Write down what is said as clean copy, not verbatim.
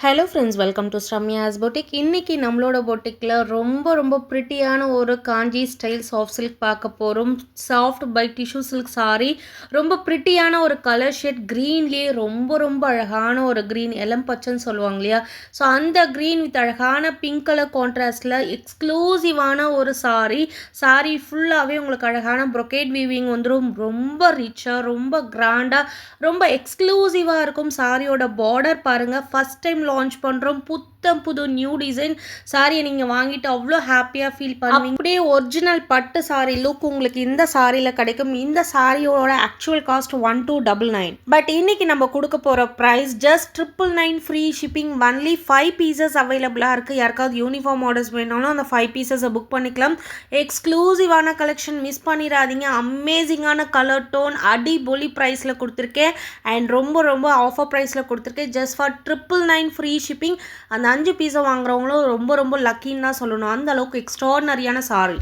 Hello friends, welcome to Sramya's boutique. இன்றைக்கி நம்மளோட பொட்டிக்கில் ரொம்ப ப்ரிட்டியான ஒரு காஞ்சி ஸ்டைல் சாஃப்ட் சில்க் பார்க்க போகிறோம். Soft by tissue silk sari, ரொம்ப ப்ரிட்டியான ஒரு கலர் ஷேட் க்ரீன்லேயே ரொம்ப அழகான ஒரு க்ரீன், எலம் பச்சைன்னு சொல்லுவாங்க இல்லையா. ஸோ அந்த க்ரீன் வித் அழகான பிங்க் கலர் கான்ட்ராஸ்டில் எக்ஸ்க்ளூசிவான ஒரு சாரி ஃபுல்லாகவே உங்களுக்கு அழகான ப்ரொக்கேட் வீவிங் வந்துடும். ரொம்ப ரிச்சாக, ரொம்ப கிராண்டாக, ரொம்ப எக்ஸ்க்ளூசிவாக இருக்கும். சாரியோட பார்டர் பாருங்கள், ஃபஸ்ட் டைம் லான்ச் பண்ணுறோம். புது நியூ டிசைன் சாரியை நீங்கள் வாங்கிட்டு அவ்வளோ ஹாப்பியாக ஃபீல் பண்ணுவீங்க. அப்படியே ஒரிஜினல் பட்டு சாரி லுக் உங்களுக்கு இந்த சாரியில் கிடைக்கும். இந்த சாரியோட ஆக்சுவல் காஸ்ட் 1299. பட் இன்னைக்கு நம்ம கொடுக்க போகிற price just 999 free shipping. Only 5 pieces அவைலபிளாக இருக்குது. யாருக்காவது யூனிஃபார்ம் ஆர்டர்ஸ் வேணாலும் அந்த 5 பீசஸை புக் பண்ணிக்கலாம். எக்ஸ்க்ளூசிவான கலெக்ஷன் மிஸ் பண்ணிடாதீங்க. அமேசிங்கான கலர் டோன், அடிபொலி ப்ரைஸில் கொடுத்துருக்கேன். அண்ட் ரொம்ப ஆஃபர் ப்ரைஸில் கொடுத்துருக்கேன். Just for 999 free shipping. அந்த 5 பீஸை வாங்குறவங்களும் ரொம்ப லக்கின்னு தான் சொல்லணும். அந்த அளவுக்கு எக்ஸ்ட்ராடனரியான சாரி.